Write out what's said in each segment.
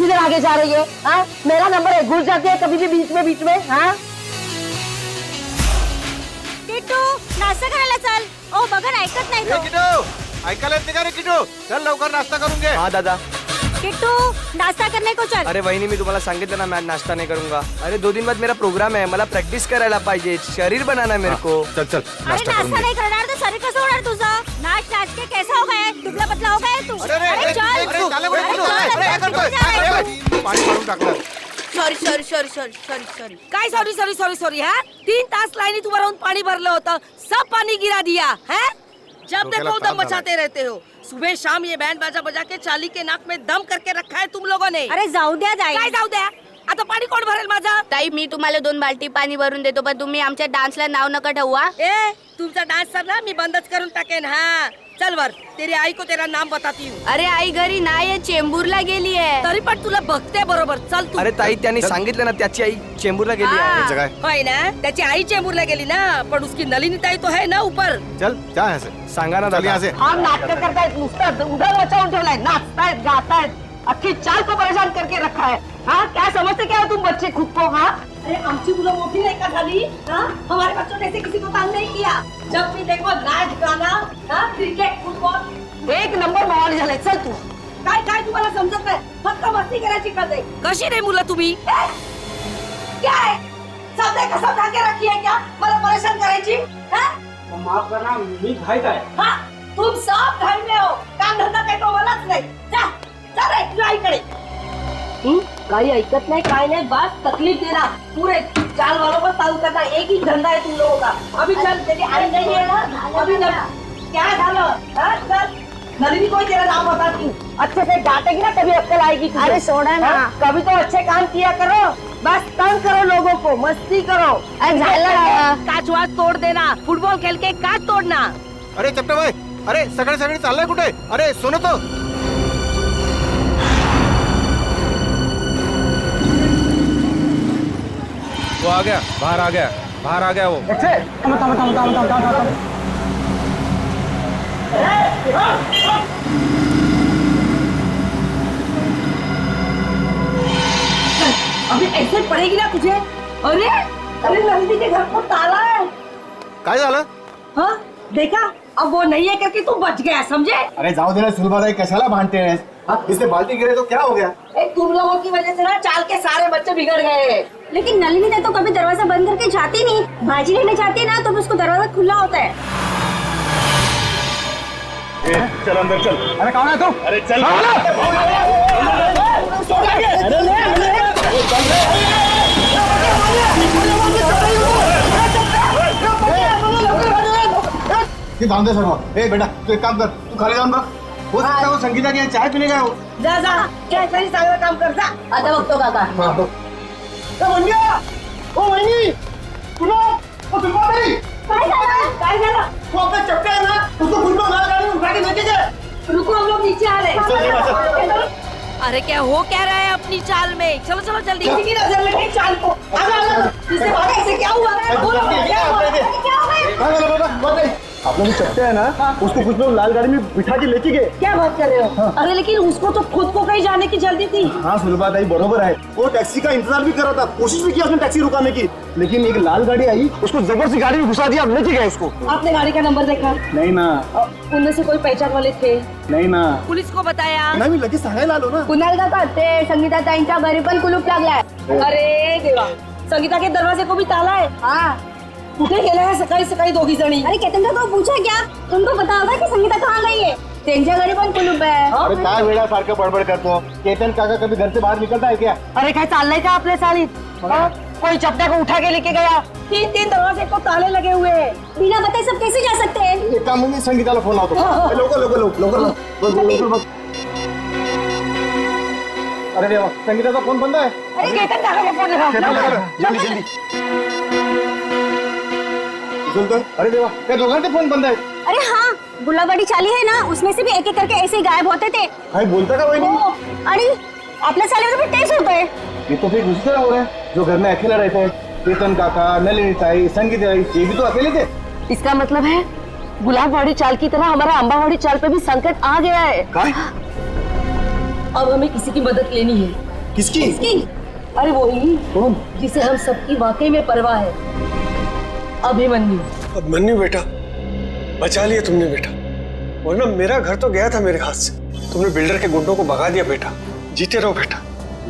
किधर आगे जा रही है? हाँ, मेरा नंबर है, घुस जाती है कभी भी बीच में। हाँ, किट्टू नाश्ता करायला चल. ओ बघा ऐकत नाही तो. किटू ऐकायला येत नाही का रे किटू? चल लवकर नाश्ता करून घे. हाँ दादा. किट्टू नाश्ता करने को चल. अरे वहिनी मी तुम्हाला सांगितलं ना मैं आज नाश्ता नहीं करूंगा. अरे 2 दिन बाद मेरा प्रोग्राम है, मला प्रैक्टिस करायला पाहिजे, शरीर बनाना है मेरे को. चल चल अरे नाश्ता करून नाश्ता घे. नाही करणार तर शरीर कसं होणार तुझं? नाच नाच के कैसा हो गया है? दुबला पतला हो गया है तू. अरे चल. अरे चाले कुठे किटू? अरे काय करतोय? पाणी मारून टाकलं. सॉरी. काय सॉरी हा? 3 तास लाईनीत उभं राहून पाणी भरलं होतं, सब पानी गिरा दिया है. जब डोक्याला देखो ताप दम मचाते रहते हो. सुबह शाम ये बैंड बाजा बजा के चाली के नाक में दम करके रखा है तुम लोगों ने. अरे जाऊ द्या काय जाई. जाऊ द्या? आता पाणी कोण भरेल माझं? ताई मी तुम्हाला 2 बाल्टी पाणी भरून देतो पण तुम्ही आमच्या डान्सला नाव नका ठेवा. ए, तुमचा डान्स सर ना मी बंदच करून टाकेन. हाँ चल वर, तेरी आई को तेरा नाम बताती हूँ. अरे आई घरी नाहीये, चेंबूरला गेली आहे. तरी पण तुला बघते बरोबर. चल तू. अरे ताई त्यांनी सांगितलं ना त्याची आई चेंबूरला गेली आहे. हाँ, त्याचं काय? होय ना, त्याची आई चेंबूरला गेली ना, पण उसकी नलिनी ताई तो है ना ऊपर. चल जा यहाँ से. सांगा ना चल यहाँ दादा. से. हा नाटक करतायत, नुसतं उधर मचावून ठेवलाय, नाचतायत गातायत, अख्खी चाल को परेशान करके रखा है. हाँ क्या समझते क्या हो तुम बच्चे खुद को? हाँ अरे आमची मुलं मोठी नाही का झाली? हाँ हमारे बच्चों ने ऐसे किसी को तंग नहीं किया. जब भी देखो नाच गाना, हाँ क्रिकेट फुटबॉल, एक नंबर माहोल झालाय. चल तू. काय काय तुम्हाला समजत नाही, फक्त मस्ती करायची कळते. कशी रे मुलं तुम्ही? क्या है सब का सब ढाके रखी है क्या? मला परेशान करायची? हाँ माफ करना मी घाईत आहे. हाँ तुम सब घर में हो, काम धंदा काही तो मलाच नाही. जा जा रे तुझ्या आईकडे. काही ऐकत नाही, काय नाही, बस तकलीफ देना. पूरे चाल वालों को तंग करना, एक ही धंधा है तुम लोगों का. अभी चल, तेरी आई नहीं है ना, अभी चल. क्या झालं? हाँ चल, नलिनी को तेरा नाम बताती हूँ. अच्छे से डांटेगी ना तभी अक्कल आएगी तुझे. अरे सोडा ना. हाँ, कभी तो अच्छे काम किया करो, बस तंग करो लोगों को, मस्ती करो. काच वाच तोड देना, फुटबॉल खेल के काच तोड़ना. अरे चपटे भाई, अरे सगळे सगळे चाललंय कुठे? अरे सुनो तो. वो आ गया, बाहर आ गया वो. अभी ऐसे पड़ेगी ना तुझे. अरे अरे नंदी के घर को ताला है. काय झालं? हाँ देखा, अब वो नहीं है करके तू बच गया, समझे? अरे जाओ दे ना सुलभाताई, कशाला भांडते हैं? इससे बाल्टी गिरे तो क्या हो गया? तुम लोगों की वजह से ना चाल के सारे बच्चे बिगड़ गए. लेकिन नलिनी ने तो कभी दरवाजा बंद करके जाती नहीं. भाजी लेने जाती है ना तो उसको दरवाजा खुला होता है. चल अंदर चल. अरे कौन है तू? अरे चल. ये बांधे सर्व. ए बेटा तू एक काम कर, तू खाली जाऊन बघ. हो सकता है वो संगीता की यहाँ चाय पीने गया हो. जा जा, क्या तरी चांगलं काम कर जा. आता बघतो काका. हाँ तो. ओ वहिनी तुला ओ सुलभाताई काय झालं? वो आपका चपटा है ना उसको फुटबॉल मार गाड़ी में उठा के लेके गए. रुको, हम लोग नीचे आ रहे चल, हैं. अरे क्या हो क्या रहा है अपनी चाल में? चलो चलो जल्दी. किसी की नजर लगे चाल को. आजा इससे भागा. ऐसे क्या हुआ? बोलो क्या हुआ? आप लोग चपटे है ना उसको कुछ लोग लाल गाड़ी में बिठा के लेके गए. क्या बात कर रहे हो? अरे लेकिन उसको तो खुद को कहीं जाने की जल्दी थी. हाँ सुलभाताई बरोबर है. वो टैक्सी का इंतजार भी कर रहा था, कोशिश भी की उसने टैक्सी रुकाने की, लेकिन एक लाल गाड़ी आई उसको जबरदस्ती गाड़ी में घुसा दिया, लेके गए उसको. आपने गाड़ी का नंबर देखा? नहीं ना. उनमें से कोई पहचान वाले थे? नहीं ना. पुलिस को बताया? नाही मी लगेच सांगायला आलो ना. कुणाल काका ते संगीता ताईंच्या घरी पण कुलूप लागलाय. अरे देवा, संगीता के दरवाजे को भी ताला है. हाँ कुठे गेल्या है सकाळी सकाळी दोघी जणी? अरे केतन का तो पूछा क्या? तुमको पता होगा कि संगीता कहाँ गई है? त्यांच्या घरी पण कुलूप आहे. अरे काय वेळा सारखं बडबड करतो. केतन काका कभी घर से बाहर निकलता है क्या? अरे काय चाललंय का आपल्या चालीत? कोई चपटा को उठा के लेके गया. 3 दरवाजे को ताले लगे हुए हैं. बिना बताए सब कैसे जा सकते हैं? एक काम मी संगीताला फोन लावतो. लवकर लवकर लवकर लवकर बघ. अरे देवा, संगीताचा फोन बंद आहे. अरे केतन काका को फोन लगा. जल्दी जल्दी. सुनतो. अरे देवा, त्या दोघांचे फोन बंद आहेत. अरे हाँ, गुलाबड़ी चाली है ना, उसमें से भी एक एक करके ऐसे ही गायब होते थे. काय बोलता का वहिनी? अरे अपने साले में भी तेज होते हैं. ये तो फिर उसी तरह हो रहा है जो घर में अकेला रहते हैं. केतन काका, नलिनी ताई, संगीता ताई, ये भी तो अकेले थे. इसका मतलब है गुलाबवाड़ी चाल की तरह हमारा अम्बावाड़ी चाल पे भी संकट आ गया है. काय? अब हमें किसी की मदद लेनी है. किसकी? अरे वही जिसे हम सबकी वाकई में परवाह है, अभिमन्यु। अभिमन्यु बेटा, बचा लिया तुमने बेटा, वरना मेरा घर तो गया था मेरे हाथ से। तुमने बिल्डर के गुंडों को भगा दिया बेटा। जीते रहो बेटा।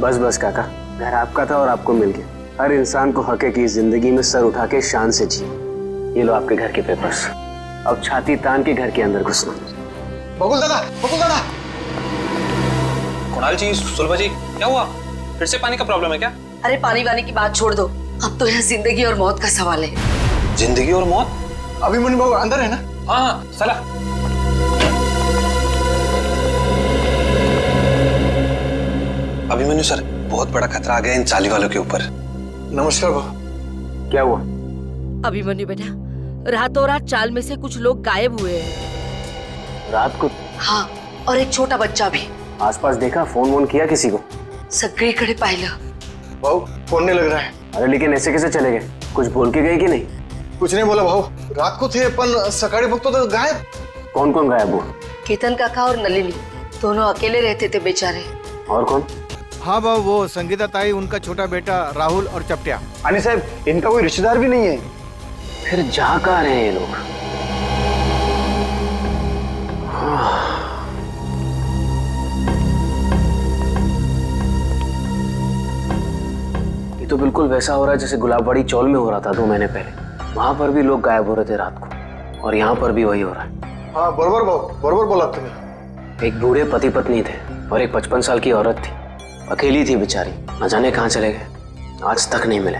बस बस काका, घर आपका था और आपको मिल गया। हर इंसान को हक है कि जिंदगी में सर उठा के शान से जिए। ये लो आपके घर के पेपर्स, अब छाती तान के घर के अंदर घुसना। बकुल दादा, बकुल दादा। कुणाल जी, सुलभा जी, क्या हुआ? फिर से पानी का प्रॉब्लम है क्या? अरे पानी वानी की बात छोड़ दो, अब तो यहाँ जिंदगी और मौत का सवाल है। जिंदगी और मौत? अभिमन्यु बाबू अंदर है ना? हाँ, चला। अभिमन्यु सर, बहुत बड़ा खतरा आ गया इन चाली वालों के ऊपर। नमस्कार बाबू। क्या हुआ? अभिमन्यु बेटा, रातों रात चाल में से कुछ लोग गायब हुए हैं। रात को? हाँ, और एक छोटा बच्चा भी। आसपास देखा, फोन वोन किया किसी को? सगळीकडे पाहिलं। भाऊ फोन नहीं लग रहा है। अरे लेकिन ऐसे कैसे चले गए? कुछ बोल के गए कि नहीं? कुछ नहीं बोला भाऊ, रात को थे पण सकाळी बघतो तो गायब। कौन कौन गायब हुआ? केतन काका और नलिनी दोनों अकेले रहते थे बेचारे। और कौन? हाँ बाबू, वो संगीता ताई, उनका छोटा बेटा राहुल और चपटिया। आणि साहब, इनका कोई रिश्तेदार भी नहीं है। फिर जा कहाँ रहे हैं ये लोग? ये तो बिल्कुल वैसा हो रहा है जैसे गुलाबबाड़ी चौल में हो रहा था 2 महीने पहले। वहां पर भी लोग गायब हो रहे थे रात को, और यहाँ पर भी वही हो रहा है। हाँ बरोबर भाऊ, बरोबर बोला तुम्हें। एक बूढ़े पति पत्नी थे और एक 55 साल की औरत थी। अकेली थी बेचारी, न जाने कहाँ चले गए, आज तक नहीं मिले।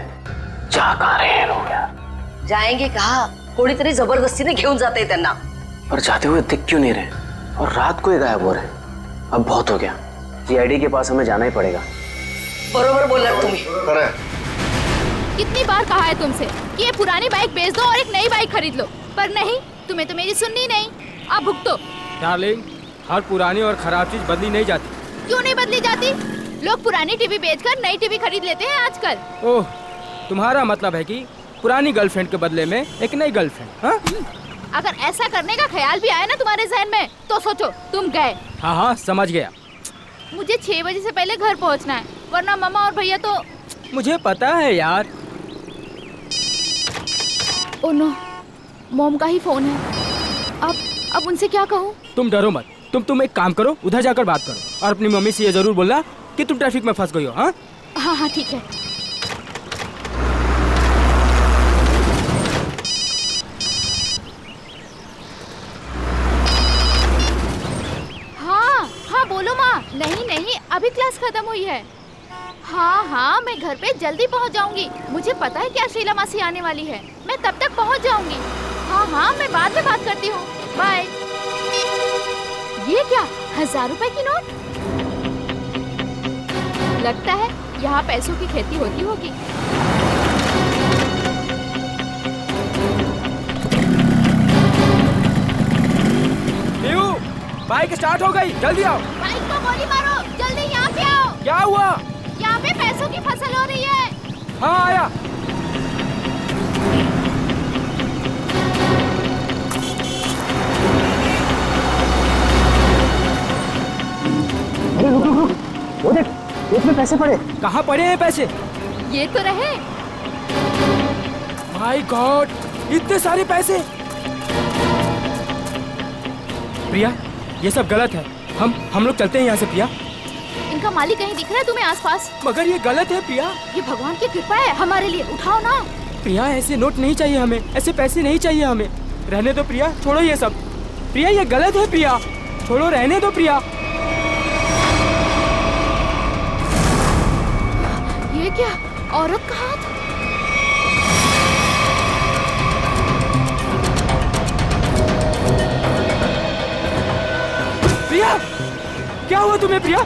जा कहाँ रहे हैं लोग यार? जाएंगे कहा, कोणीतरी जबरदस्तीने घेऊन जाते त्यांना। पर जाते हुए दिख क्यों नहीं रहे, और रात को ही गायब हो रहे हैं? अब बहुत हो गया, जीआईडी के पास हमें जाना ही पड़ेगा। बरोबर बोला तुम्ही। कितनी बार कहा है तुमसे कि ये पुरानी बाइक बेच दो और एक नई बाइक खरीद लो, पर नहीं, तुम्हें तो मेरी सुननी नहीं। अब भुगतो। डार्लिंग, हर पुरानी और खराब चीज बदली नहीं जाती। क्यों नहीं बदली जाती? लोग पुरानी टीवी बेचकर नई टीवी खरीद लेते हैं आजकल। ओह, तुम्हारा मतलब है कि पुरानी गर्लफ्रेंड के बदले में एक नई गर्लफ्रेंड? हाँ? अगर ऐसा करने का ख्याल भी आया ना तुम्हारे जहन में, तो सोचो तुम गए। हाँ हाँ, समझ गया। मुझे 6 बजे से पहले घर पहुंचना है, वरना मामा और भैया तो। मुझे पता है यार। ओह नो, मॉम का ही फोन है। अब उनसे क्या कहूँ? तुम डरो मत, तुम एक काम करो, उधर जाकर बात करो और अपनी मम्मी से ये जरूर बोलना कि तुम ट्रैफिक में फंस गई हो। हाँ हाँ हाँ, ठीक है। हाँ हाँ, बोलो माँ। नहीं नहीं, अभी क्लास खत्म हुई है। हाँ हाँ, मैं घर पे जल्दी पहुँच जाऊंगी। मुझे पता है कि आज शीला मासी आने वाली है, मैं तब तक पहुँच जाऊंगी। हाँ हाँ, मैं बाद में बात करती हूँ, बाय। ये क्या, 1000 रुपए की नोट? लगता है यहाँ पैसों की खेती होती होगी। बाइक स्टार्ट हो गई, जल्दी आओ। बाइक को गोली मारो, जल्दी यहाँ पे आओ। क्या हुआ? यहाँ पे पैसों की फसल हो रही है। हाँ आया। अरे रुक रुक रुक, वो देख, इसमें पैसे पड़े। कहाँ पड़े हैं पैसे? ये तो रहे। माय गॉड, इतने सारे पैसे। प्रिया, ये सब गलत है। हम लोग चलते हैं यहाँ से प्रिया। इनका मालिक कहीं दिख रहा है तुम्हें आसपास? मगर ये गलत है प्रिया। ये भगवान की कृपा है हमारे लिए, उठाओ ना। प्रिया, ऐसे नोट नहीं चाहिए हमें, ऐसे पैसे नहीं चाहिए हमें। रहने दो प्रिया, छोड़ो ये सब। प्रिया, ये गलत है प्रिया, छोड़ो, रहने दो प्रिया। ये क्या, औरत का हाथ? प्रिया, क्या हुआ तुम्हें प्रिया?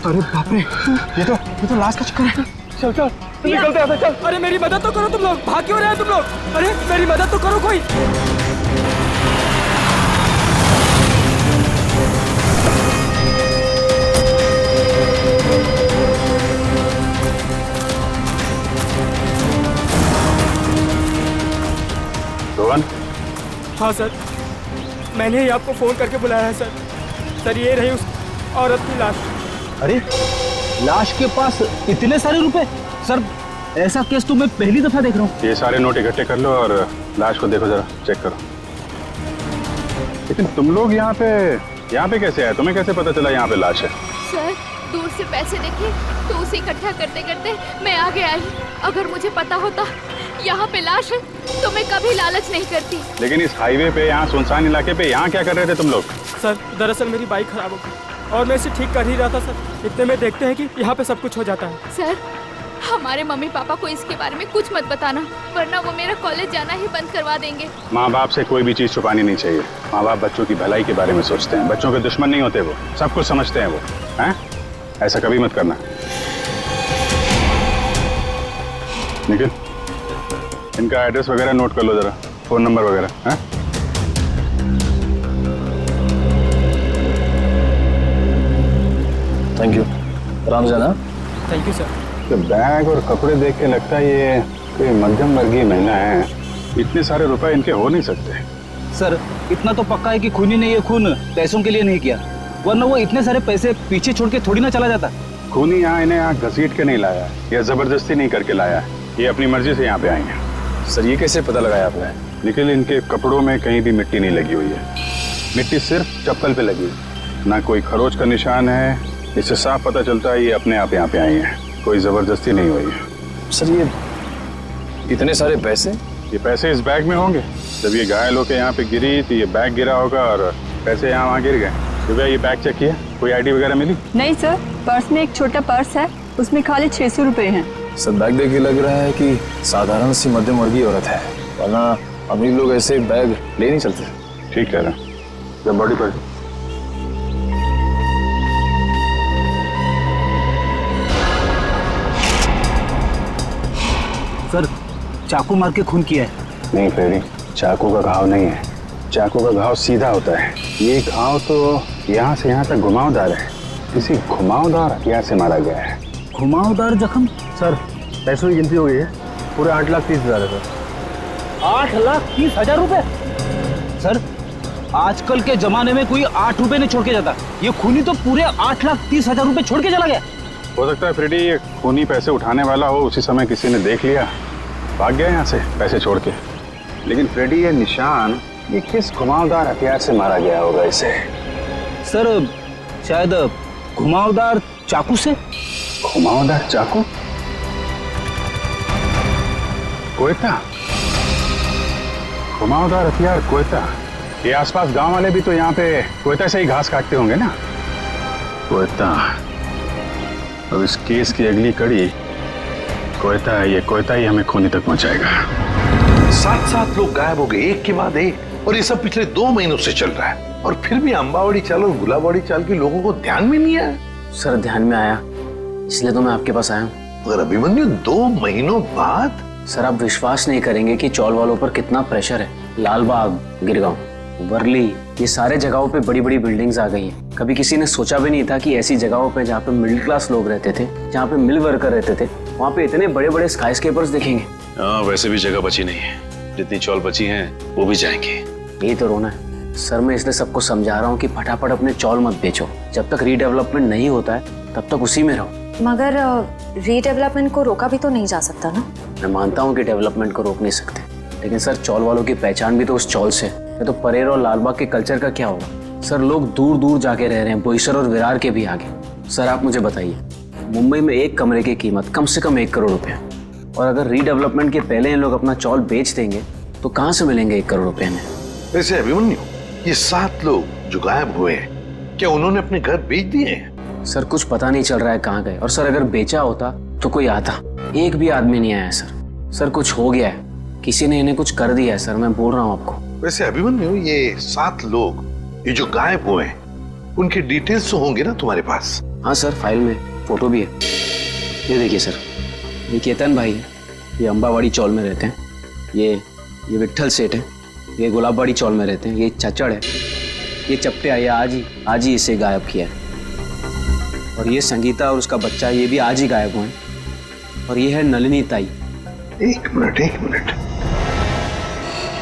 अरे बाप रे, ये तो लाश का चक्कर है। चल चल निकलते हैं, चल। अरे मेरी मदद तो करो तुम लोग, भाग क्यों रहे हो तुम लोग? अरे मेरी मदद तो करो कोई। रोहन? हाँ सर, मैंने ही आपको फोन करके बुलाया है सर। सर, ये रही उस औरत की लाश। अरे लाश के पास इतने सारे रुपए? सर ऐसा केस तो मैं पहली दफा देख रहा हूँ। ये सारे नोट इकट्ठे कर लो और लाश को देखो, जरा चेक करो। लेकिन तुम लोग यहाँ पे कैसे आए? तुम्हें कैसे पता चला यहाँ पे लाश है? सर दूर से पैसे देखे तो उसे इकट्ठा करते करते मैं आगे आई। अगर मुझे पता होता यहाँ पे लाश है तो मैं कभी लालच नहीं करती। लेकिन इस हाईवे पे, यहाँ सुनसान इलाके पे, यहाँ क्या कर रहे थे तुम लोग? सर दरअसल मेरी बाइक खराब हो गई और मैं इसे ठीक कर ही रहा था सर। इतने में देखते हैं कि यहाँ पे सब कुछ हो जाता है। सर हमारे मम्मी पापा को इसके बारे में कुछ मत बताना, वरना वो मेरा कॉलेज जाना ही बंद करवा देंगे। माँ बाप से कोई भी चीज छुपानी नहीं चाहिए। माँ बाप बच्चों की भलाई के बारे में सोचते हैं, बच्चों के दुश्मन नहीं होते, वो सब कुछ समझते हैं वो, हैं? ऐसा कभी मत करना। निखिल, इनका एड्रेस वगैरह नोट कर लो जरा, फोन नंबर वगैरह, हैं? Thank you. आराम से ना। Thank you sir. तो बैग और कपड़े देख के लगता है ये कोई मध्यम वर्गीय महिला है। इतने सारे रुपए इनके हो नहीं सकते। सर इतना तो पक्का है कि खूनी ने ये खून पैसों के लिए नहीं किया, वरना वो इतने सारे पैसे पीछे छोड़ के थोड़ी ना चला जाता। खूनी यहाँ इन्हें यहाँ घसीट के नहीं लाया या जबरदस्ती नहीं करके लाया, ये अपनी मर्जी से यहाँ पे आई हैं। सर ये कैसे पता लगाया आपने? निखिल, इनके कपड़ों में कहीं भी मिट्टी नहीं लगी हुई है, मिट्टी सिर्फ चप्पल पे लगी है, ना कोई खरोच का निशान है। इससे साफ पता चलता है ये अपने आप यहाँ पे आई हैं, कोई जबरदस्ती नहीं हुई है। सर ये इतने सारे पैसे? ये पैसे इस बैग में होंगे। जब ये घायल होकर यहाँ पे गिरी तो ये बैग गिरा होगा और पैसे यहाँ वहाँ गिर गए। तो भैया ये बैग चेक किया, कोई आईडी वगैरह मिली? नहीं सर, पर्स में एक छोटा पर्स है, उसमें खाली 600 रुपए हैं। सर बैग देख के लग रहा है कि साधारण सी मध्यम वर्गीय औरत है, वरना अमीर लोग ऐसे बैग ले नहीं चलते। ठीक कह रहा जब बॉडी पर। सर चाकू मार के खून किया है। नहीं फ्रेडी, चाकू का घाव नहीं है, चाकू का घाव सीधा होता है। ये घाव तो यहाँ से यहाँ तक घुमावदार है, किसी घुमावदार हथियार से मारा गया है। घुमावदार जख्म? सर पैसों की गिनती हो गई है, पूरे 8,30,000 है सर। 8,30,000 रुपए? सर आजकल के जमाने में कोई 8 रुपए नहीं छोड़ के जाता, ये खूनी तो पूरे 8,30,000 रुपए छोड़ के चला गया। हो सकता है फ्रेडी ये खूनी पैसे उठाने वाला हो, उसी समय किसी ने देख लिया, भाग गया यहाँ से पैसे छोड़ के। लेकिन फ्रेडी ये निशान, ये किस घुमावदार हथियार से मारा गया होगा इसे? सर शायद घुमावदार चाकू से। घुमावदार चाकू? कोयता? घुमावदार हथियार कोयता? ये आसपास गांव वाले भी तो यहाँ पे कोयता से ही घास काटते होंगे ना। कोयता, अब इस केस की अगली कड़ी कोयता है। ये कोयता ही हमें खूनी तक पहुंचाएगा। 7 लोग गायब हो गए एक के बाद एक, और ये सब पिछले 2 महीनों से चल रहा है, और फिर भी अंबावाड़ी चाल और गुलाबवाड़ी चाल के लोगों को ध्यान में नहीं आया। सर ध्यान में आया, इसलिए तो मैं आपके पास आया हूँ। मगर अभिमन्यु 2 महीनों बाद? सर आप विश्वास नहीं करेंगे कि चौल वालों पर कितना प्रेशर है। लालबाग, गिरगांव, वर्ली, ये सारे जगहों पे बड़ी बड़ी बिल्डिंग्स आ गई हैं। कभी किसी ने सोचा भी नहीं था कि ऐसी जगहों पे जहाँ पे मिडिल क्लास लोग रहते थे, जहाँ पे मिल वर्कर रहते थे, वहाँ पे इतने बड़े बड़े स्काईस्केपर्स देखेंगे। हाँ वैसे भी जगह बची नहीं है, जितनी चौल बची हैं वो भी जाएंगे। यही तो रोना है सर। मैं इसलिए सबको समझा रहा हूँ कि फटाफट अपने चौल मत बेचो, जब तक रीडेवलपमेंट नहीं होता है तब तक उसी में रहो। मगर रीडेवलपमेंट को रोका भी तो नहीं जा सकता ना। मैं मानता हूँ कि डेवलपमेंट को रोक नहीं सकते, लेकिन सर चौल वालों की पहचान भी तो उस चौल से है। तो परेर और लालबाग के कल्चर का क्या होगा? सर लोग दूर दूर जाके रह रहे हैं, बोईसर और विरार के भी आगे। सर आप मुझे बताइए, मुंबई में एक कमरे की कीमत कम से कम 1 करोड़ रुपए, और अगर रीडेवलपमेंट के पहले इन लोग अपना चौल बेच देंगे तो कहाँ से मिलेंगे 1 करोड़ रुपए में? वैसे अभिमन्यु, ये 7 लोग जो गायब हुए हैं, क्या उन्होंने अपने घर बेच दिए हैं? सर कुछ पता नहीं चल रहा है कहाँ गए, और सर अगर बेचा होता तो कोई आता। एक भी आदमी नहीं आया सर। सर कुछ हो गया है, किसी ने इन्हें कुछ कर दिया है सर, मैं बोल रहा हूँ आपको। वैसे अभिमन्यु, ये 7 लोग ये जो गायब हुए हैं, उनके डिटेल्स तो होंगे ना तुम्हारे पास? हाँ सर, फाइल में फोटो भी है। ये देखिए सर, ये केतन भाई है, ये अंबावाड़ी चौल में रहते हैं। ये विट्ठल सेठ है, ये गुलाबवाड़ी चौल में रहते हैं। ये चचड़ है, ये चपटे आया आज ही इसे गायब किया है। और ये संगीता और उसका बच्चा, ये भी आज ही गायब हुए हैं। और ये है नलिनी ताई। एक मिनट,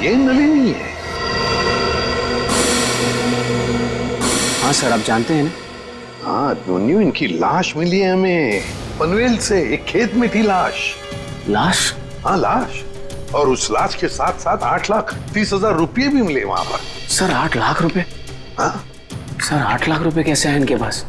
ये नलिनी है? हाँ सर, आप जानते हैं ना? हाँ दोनियो, इनकी लाश मिली है हमें पनवेल से, एक खेत में थी लाश। लाश? हाँ लाश, और उस लाश के साथ साथ 8,30,000 रुपये भी मिले वहां पर। सर 8 लाख रुपए? हाँ सर 8 लाख रुपए कैसे आए इनके पास?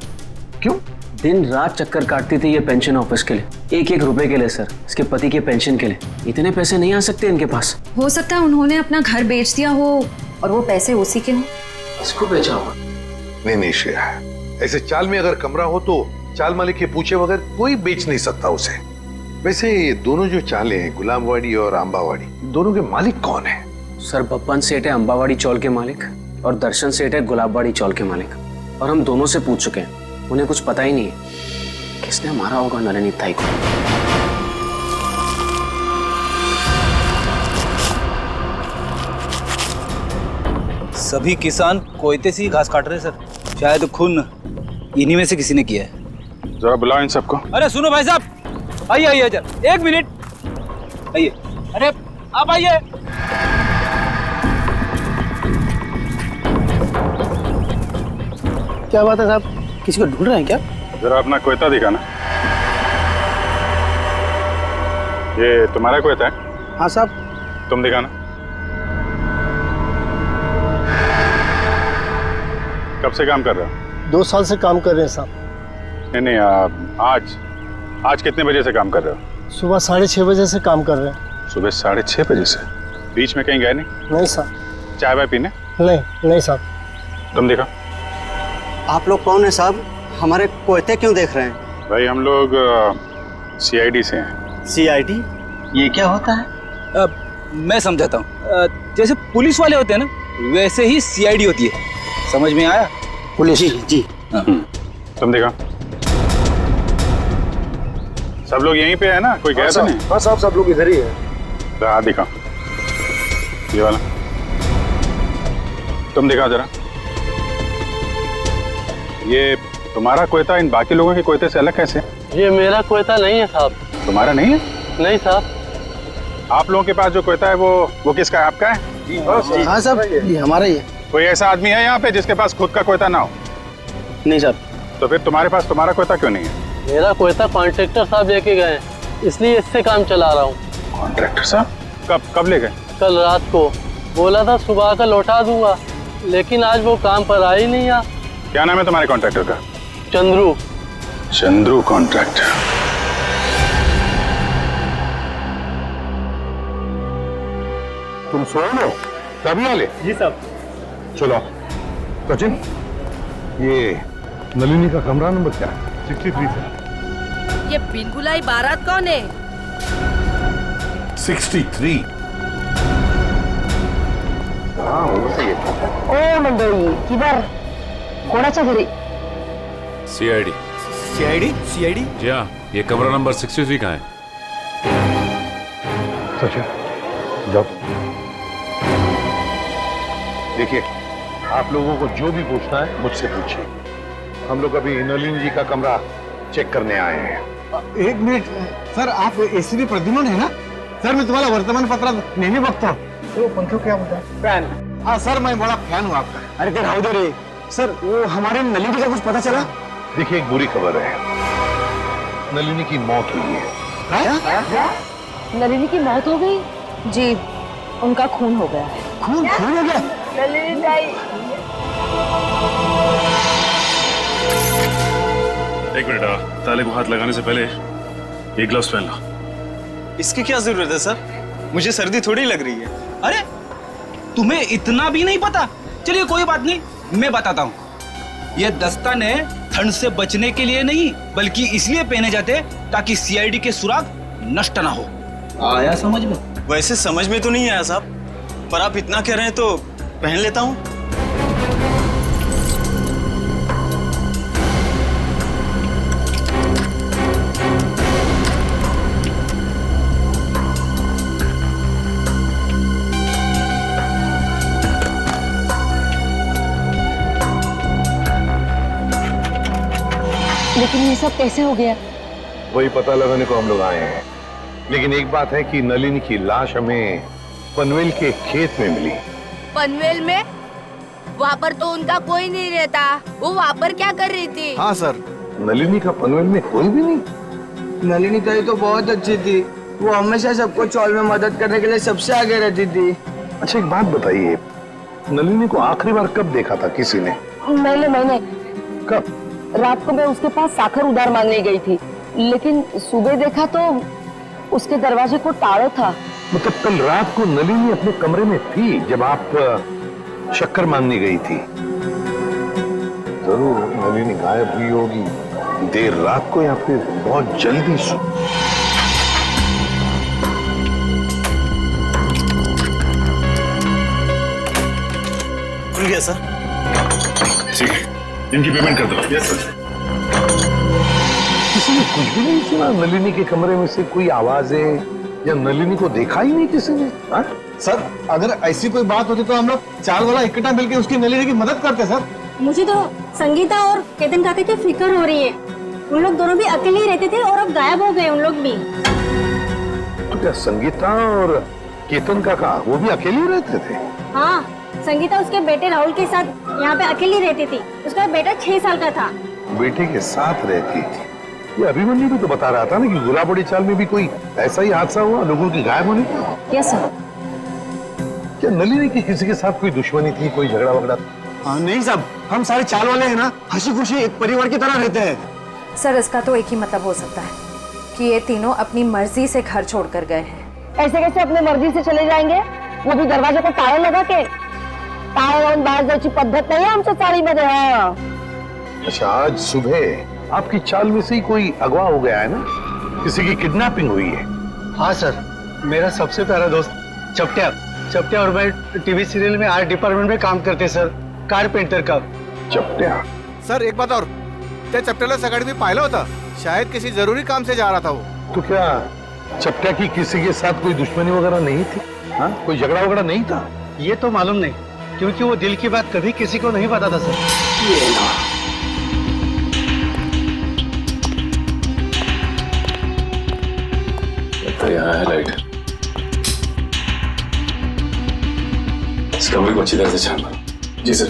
क्यों? दिन रात चक्कर काटती थी ये पेंशन ऑफिस के लिए, एक एक रुपए के लिए सर, इसके पति के पेंशन के लिए। इतने पैसे नहीं आ सकते इनके पास। हो सकता है उन्होंने अपना घर बेच दिया हो और वो पैसे उसी के हों। इसको बेचा होगा? नहीं श्रेया, ऐसे चाल में अगर कमरा हो तो चाल मालिक के पूछे बगैर कोई बेच नहीं सकता उसे। वैसे दोनों जो चालें हैं, गुलाबवाड़ी और अंबावाड़ी, दोनों के मालिक कौन है? सर बप्पन सेठ है अंबावाड़ी चौल के मालिक, और दर्शन सेठ है गुलाबवाड़ी चौल के मालिक। और हम दोनों से पूछ चुके हैं, उन्हें कुछ पता ही नहीं है किसने मारा होगा नलिनी ताई को। सभी किसान कोयते से ही घास काट रहे हैं सर। शायद खून इन्हीं में से किसी ने किया है। जरा बुलाओ इन सबको। अरे सुनो भाई साहब, आइए आइए जरा, एक मिनट आइए। अरे आप आइए। क्या बात है साहब, किसी को ढूंढ रहे हैं क्या? जरा अपना कोयता दिखाना। ये तुम्हारा कोयता है? हाँ साहब। तुम दिखाना। कब से काम कर रहे हो? 2 साल से काम कर रहे हैं साहब। नहीं, आज कितने बजे से काम कर रहे हो? सुबह 6:30 बजे से काम कर रहे हैं। सुबह 6:30 बजे से? बीच में कहीं गए नहीं? नहीं साहब। चाय वाय पीने? नहीं साहब। तुम दिखा। आप लोग कौन है साहब? हमारे कोयते क्यों देख रहे हैं? भाई हम लोग CID से हैं। CID? ये क्या होता है? मैं समझाता हूँ। जैसे पुलिस वाले होते हैं ना, वैसे ही CID होती है। समझ में आया? पुलिस? जी। तुम देखा। सब लोग यहीं पे है ना? कोई गया तो नहीं? हाँ साहब, सब लोग इधर ही है। तो हाथ दिखा, ये वाला। तुम दिखा जरा। ये तुम्हारा कोयता इन बाकी लोगों के कोयते से अलग कैसे? ये मेरा कोयता नहीं है साहब। तुम्हारा नहीं है? नहीं साहब। आप लोगों के पास जो कोयता है वो किसका है? आपका है? हाँ साहब, ये हमारा ही है। कोई ऐसा आदमी है यहाँ पे जिसके पास खुद का कोयता ना हो? नहीं साहब। तो फिर तुम्हारे पास तुम्हारा कोयता क्यों नहीं है? मेरा कोयता कॉन्ट्रैक्टर साहब लेके गए, इसलिए इससे काम चला रहा हूँ। कॉन्ट्रैक्टर साहब? कब ले गए? कल रात को। बोला था सुबह का लौटा दूंगा, लेकिन आज वो काम पर आ ही नहीं। क्या नाम है तुम्हारे कॉन्ट्रैक्टर का? चंद्रू। चंद्रू कॉन्ट्रैक्टर। तुम सोए लो तभी वाले? जी साहब। चलो सचिन, ये नलिनी का कमरा नंबर क्या है? 63 से। ये बिनगुलाई बारात कौन है? 63। हाँ वो सही है। ओ मंडळी, किधर कोणाच्या घरी? CID। CID? जी हाँ, ये कमरा नंबर 63 का है। सचिन जाओ। देखिए, आप लोगों को जो भी पूछना है मुझसे पूछिए। हम लोग अभी नलिनी जी का कमरा चेक करने आए हैं। 1 मिनिट सर, आप ACP प्रद्युमन है ना? सर मैं तुम्हारा वर्तमानपत्रात नेहमी बघतो। तो पंखो क्या बोलता है? फैन। हाँ सर, मैं बड़ा फैन हूँ आपका। अरे क्या राहु दे रे सर, वो हमारे नलिनी का कुछ पता चला? देखिए, एक बुरी खबर है, नलिनी की मौत हुई है। नलिनी की मौत हो गई? जी, उनका खून हो गया है। खून हो गया? नलिनी ताई। एक मिनट, ताले को हाथ लगाने से पहले ये ग्लव्स पहन लो। इसकी क्या जरूरत है सर? मुझे सर्दी थोड़ी लग रही है। अरे तुम्हें इतना भी नहीं पता? चलिए कोई बात नहीं, मैं बताता हूँ। ये दस्ताने ठंड से बचने के लिए नहीं, बल्कि इसलिए पहने जाते ताकि CID के सुराग नष्ट ना हो। आया समझ में? वैसे समझ में तो नहीं आया साहब, पर आप इतना कह रहे हैं तो पहन लेता हूँ। लेकिन ये सब कैसे हो गया? वही पता लगाने को हम लोग आए हैं। लेकिन एक बात है कि नलिनी की लाश हमें पनवेल के खेत में मिली। पनवेल में? वहाँ पर तो उनका कोई नहीं रहता। वो वहाँ पर क्या कर रही थी? हाँ सर। नलिनी का पनवेल में कोई भी नहीं? नलिनी ताई तो बहुत अच्छी थी, वो हमेशा सबको चौल में मदद करने के लिए सबसे आगे रहती थी। अच्छा एक बात बताइए, नलिनी को आखिरी बार कब देखा था किसी ने? मैंने कब? रात को मैं उसके पास साखर उधार मांगने गई थी, लेकिन सुबह देखा तो उसके दरवाजे को ताला था। मतलब कल रात को नलिनी अपने कमरे में थी जब आप शक्कर मांगने गई थी? जरूर नलिनी गायब हुई होगी देर रात को या फिर बहुत जल्दी खुल गया सर। ठीक है, इनकी पेमेंट कर दो। Yes sir. किसी ने कुछ भी नहीं सुना? नलिनी के कमरे में से कोई आवाजें या नलिनी को देखा ही नहीं किसी ने? सर अगर ऐसी कोई बात होती तो हम लोग चार वाला इकट्ठा मिलकर उसकी नलिनी की मदद करते सर। मुझे तो संगीता और केतन काका की फिक्र हो रही है। उन लोग दोनों भी अकेले ही रहते थे और अब गायब हो गए उन लोग भी। तो क्या संगीता और केतन काका वो भी अकेले ही रहते थे? हाँ, संगीता उसके बेटे राहुल के साथ यहाँ पे अकेली रहती थी। उसका बेटा 6 साल का था। बेटे के साथ रहती थी? ये अभिमन्यु भी तो बता रहा था ना कि गुलाबड़ी चाल में भी कोई ऐसा ही हादसा हुआ लोगों की गायब होने का। Yes sir. क्या नलिनी की किसी के साथ कोई दुश्मनी थी, कोई झगड़ा वगड़ा? नहीं साहब, हम सारे चाल वाले हैं ना, हंसी खुशी एक परिवार की तरह रहते हैं। सर इसका तो एक ही मतलब हो सकता है कि ये तीनों अपनी मर्जी से घर छोड़कर गए हैं। ऐसे कैसे अपने मर्जी से चले जाएंगे? वो भी दरवाजे को ताला लगा के। ताला बाज जायची पद्धत नहीं है आमच्या चाळीमध्ये। हाँ। अच्छा आज सुबह आपकी चाल में से ही कोई अगवा हो गया है ना? किसी की किडनैपिंग हुई है? हाँ सर, मेरा सबसे प्यारा दोस्त चपटिया और मैं टीवी सीरियल में आर्ट डिपार्टमेंट में काम करते सर, कारपेंटर का। चपटिया? सर एक बात और, त्या चपट्याला सकाळी मी पाहिलं होतं, शायद किसी जरूरी काम से जा रहा था वो। तो क्या चपटिया की किसी के साथ कोई दुश्मनी वगैरह नहीं थी? हाँ, कोई झगड़ा वगैरह नहीं था? ये तो मालूम नहीं, क्योंकि वो दिल की बात कभी किसी को नहीं बताता सर। ये ना। तो यहाँ है लाइट, इस कमरे को अच्छी तरह से छान मारो। जी सर।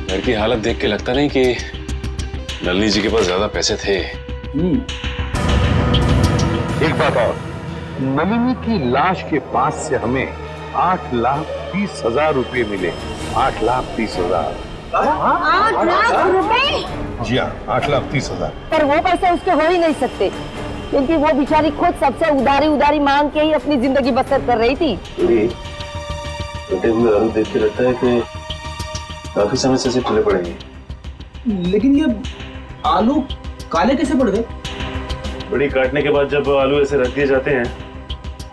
घर की हालत देख के लगता नहीं कि नलिनी जी के पास ज्यादा पैसे थे। एक बात और, नलिनी की लाश के पास से हमें 8,30,000 रुपए मिले। 8,30,000। 8 लाख रुपए? जी हाँ, 8,30,000। पर वो पैसे उसके हो ही नहीं सकते, क्योंकि वो बेचारी खुद सबसे उधारी मांग के ही अपनी जिंदगी बसर कर रही थी। कटे हुए आलू देख के लगता है कि काफी समय से खुले पड़ेंगे। लेकिन ये आलू काले कैसे पड़ गए? बड़ी काटने के बाद जब आलू ऐसे रख दिए जाते हैं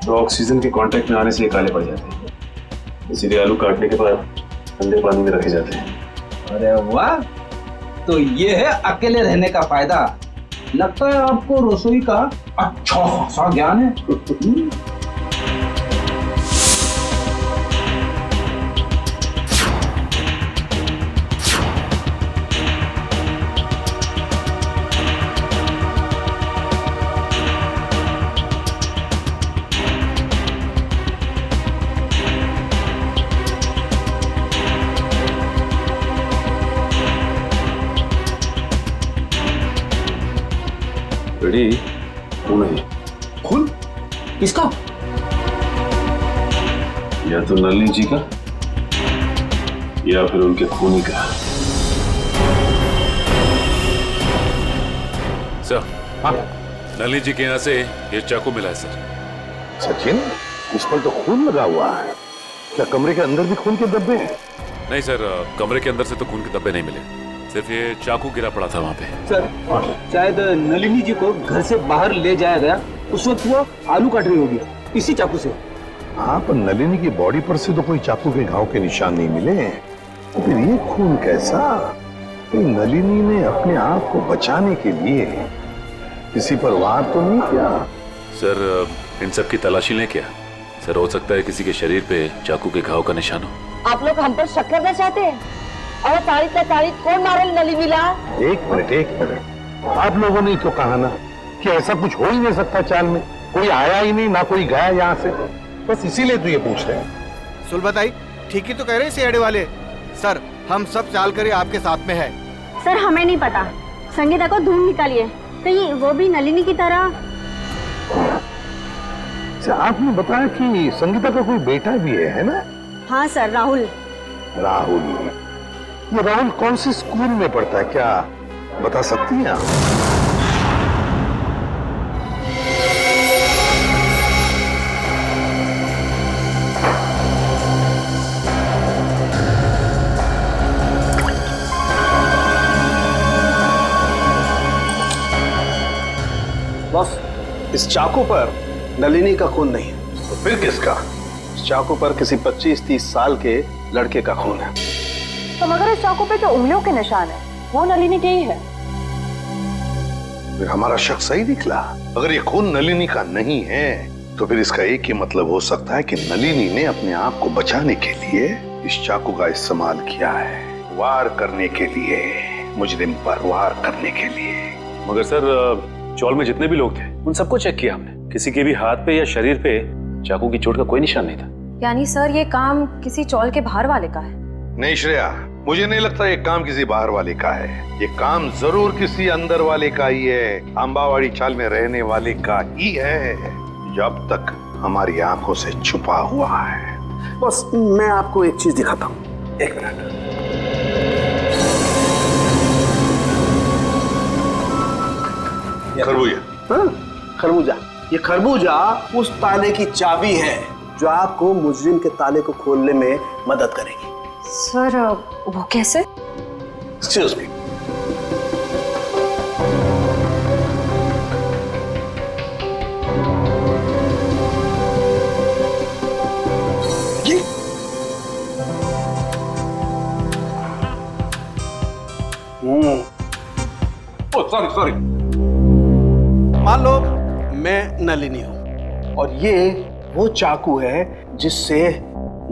तो ऑक्सीजन के कांटेक्ट में आने से ये काले पड़ जाते हैं, इसीलिए आलू काटने के बाद ठंडे पानी में रखे जाते हैं। अरे वाह, तो ये है अकेले रहने का फायदा। लगता है आपको रसोई का अच्छा खासा ज्ञान है। रेडी? खून है। खून? किसका? या तो नलिनी जी का या फिर उनके खूनी का। सर, हाँ? नलिनी जी के यहाँ से ये चाकू मिला है सर। सचिन, इस पर तो खून लगा हुआ है। क्या कमरे के अंदर भी खून के धब्बे हैं? नहीं सर, कमरे के अंदर से तो खून के धब्बे नहीं मिले, सिर्फ ये चाकू गिरा पड़ा था वहाँ पे। सर, शायद नलिनी जी को घर से बाहर ले जाया गया, उस वक्त वो आलू काट रही होगी इसी चाकू से। हाँ, पर नलिनी की बॉडी पर से तो कोई चाकू के घाव के निशान नहीं मिले, तो फिर ये खून कैसा? नलिनी ने अपने आप को बचाने के लिए किसी पर वार तो नहीं किया? सर, इन सब की तलाशी लें क्या? सर, हो सकता है किसी के शरीर पे चाकू के घाव का निशान हो। आप लोग हम पर शक करना चाहते हैं? और तारीख कौन मारे नलिनीला? एक मिनट, आप लोगों ने तो कहा ना कि ऐसा कुछ हो ही नहीं सकता चाल में। कोई आया ही नहीं, ना कोई गया यहाँ से, बस इसीलिए तू ये पूछ रहे हैं। सुलभताई ठीक ही तो कह रहे हैं सीआईडी वाले। सर हम सब चाल कर आपके साथ में है। सर हमें नहीं पता, संगीता को ढूंढ निकालिए, कहीं वो भी नलिनी की तरह। अच्छा, आपने बताया कि संगीता का कोई बेटा भी है ना? हाँ सर, राहुल। राहुल, ये राहुल कौन से स्कूल में पढ़ता है, क्या बता सकती हैं आप? बॉस, इस चाकू पर नलिनी का खून नहीं है। तो फिर किसका? इस चाकू पर किसी 25-30 साल के लड़के का खून है। तो मगर इस चाकू पे जो उंगलियों के निशान है वो नलिनी के ही है। फिर हमारा शक सही निकला। अगर ये खून नलिनी का नहीं है तो फिर इसका एक ही मतलब हो सकता है कि नलिनी ने अपने आप को बचाने के लिए इस चाकू का इस्तेमाल किया है, वार करने के लिए, मुजरिम पर वार करने के लिए। मगर सर चौल में जितने भी लोग थे उन सबको चेक किया हमने, किसी के भी हाथ पे या शरीर पे चाकू की चोट का कोई निशान नहीं था। यानी सर ये काम किसी चौल के बाहर वाले का है? नहीं श्रेया, मुझे नहीं लगता ये काम किसी बाहर वाले का है। ये काम जरूर किसी अंदर वाले का ही है, अंबावाड़ी चाल में रहने वाले का ही है, जो अब तक हमारी आंखों से छुपा हुआ है। बस मैं आपको एक चीज दिखाता हूँ, एक मिनट। खरबूजा। हाँ, खरबूजा। ये खरबूजा उस ताले की चाबी है जो आपको मुजरिम के ताले को खोलने में मदद करेगी। सर वो कैसे? Excuse me. सॉरी। मान लो मैं नलिनी हूं और ये वो चाकू है जिससे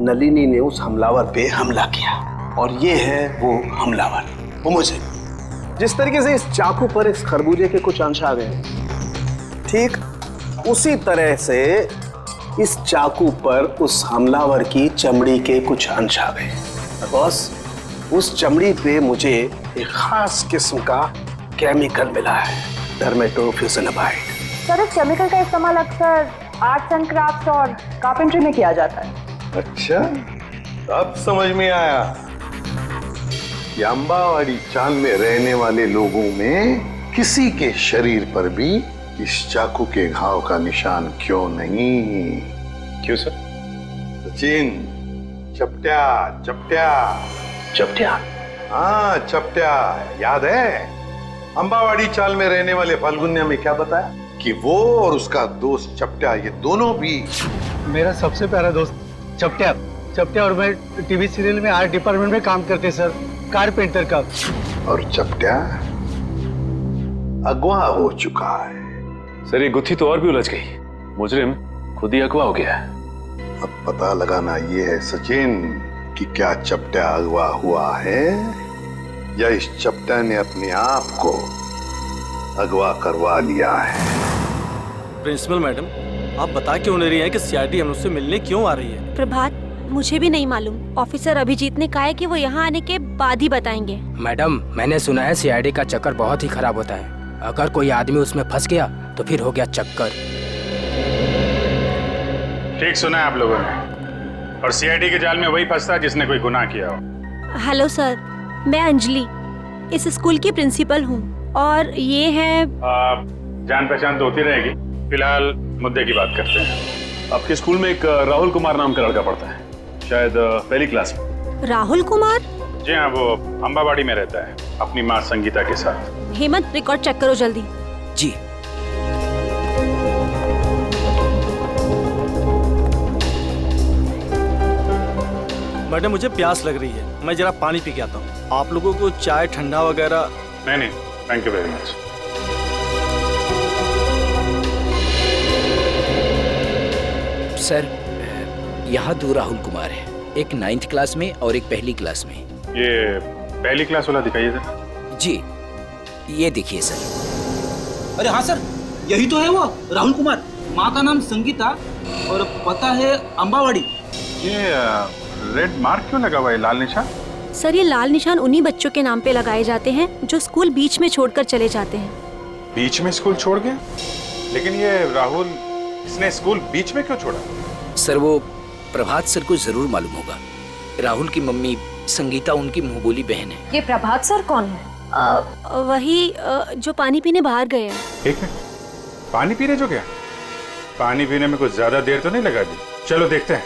नलिनी ने उस हमलावर पे हमला किया, और ये है वो हमलावर, वो मुझे। जिस तरीके से इस चाकू पर इस खरबूजे के कुछ अंश आ गए, ठीक उसी तरह से इस चाकू पर उस हमलावर की चमड़ी के कुछ अंश आ गए। बॉस, उस चमड़ी पे मुझे एक खास किस्म का केमिकल मिला है, डर्मेटोफ्यूजिनामाइड। सर इस केमिकल का इस्तेमाल अक्सर आर्ट्स एंड क्राफ्ट और कारपेंट्री में किया जाता है। अच्छा, अब समझ में आया कि अंबावाड़ी चाल में रहने वाले लोगों में किसी के शरीर पर भी इस चाकू के घाव का निशान क्यों नहीं। क्यों सर? सचिन, चपट्या चपट्या चपट्या। हाँ चपट्या, याद है? अंबावाड़ी चाल में रहने वाले फाल्गुन्या में क्या बताया कि वो और उसका दोस्त चपट्या, ये दोनों भी मेरा सबसे प्यारा दोस्त चपट्या और मैं टीवी सीरियल में आर्ट डिपार्टमेंट में काम करते सर, कारपेंटर का। और चपट्या अगवा हो चुका है। सर ये गुत्थी तो और भी उलझ गई, मुजरिम खुद ही अगवा हो गया है। अब पता लगाना ये है सचिन कि क्या चपट्या अगवा हुआ है या इस चपट्या ने अपने आप को अगवा करवा लिया है। प्रिंसिपल मैडम, आप बता क्यों नहीं रही हैं कि सीआईडी हम उससे मिलने क्यों आ रही है? प्रभात, मुझे भी नहीं मालूम। ऑफिसर अभिजीत ने कहा है कि वो यहाँ आने के बाद ही बताएंगे। मैडम, मैंने सुना है सीआईडी का चक्कर बहुत ही खराब होता है। अगर कोई आदमी उसमें फंस गया तो फिर हो गया चक्कर। ठीक सुना है आप लोगों ने, और सीआईडी के जाल में वही फंसता है जिसने कोई गुनाह किया हो। हेलो सर, मैं अंजलि इस स्कूल की प्रिंसिपल हूँ, और ये है जान पहचान तो होती रहेगी, फिलहाल मुद्दे की बात करते हैं। आपके स्कूल में एक राहुल कुमार नाम का लड़का पढ़ता है, शायद पहली क्लास में। राहुल कुमार? जी हाँ, वो अंबावाड़ी में रहता है अपनी माँ संगीता के साथ। हेमंत, रिकॉर्ड चेक करो जल्दी। जी। मैडम मुझे प्यास लग रही है, मैं जरा पानी पी के आता हूँ। आप लोगों को चाय ठंडा वगैरह? नहीं, thank you very much. Sir, यहाँ 2 राहुल कुमार है, एक 9th क्लास में और एक पहली क्लास में। ये पहली क्लास वाला दिखाइए सर। जी, ये देखिए सर। अरे हाँ सर, यही तो है वो राहुल कुमार। माँ का नाम संगीता और पता है अम्बावाड़ी। ये रेड मार्क क्यों लगा हुआ है, लाल निशान? सर ये लाल निशान उन्हीं बच्चों के नाम पे लगाए जाते हैं जो स्कूल बीच में छोड़कर चले जाते हैं। बीच में स्कूल छोड़ गया? लेकिन ये राहुल, इसने स्कूल बीच में क्यों छोड़ा? सर वो प्रभात सर को जरूर मालूम होगा। राहुल की मम्मी संगीता उनकी मुंह बोली बहन है। ये प्रभात सर कौन है? वही जो पानी पीने बाहर गए हैं। ठीक है, पानी पीने जो गया? पानी पीने में कुछ ज्यादा देर तो नहीं लगा दी? चलो देखते हैं।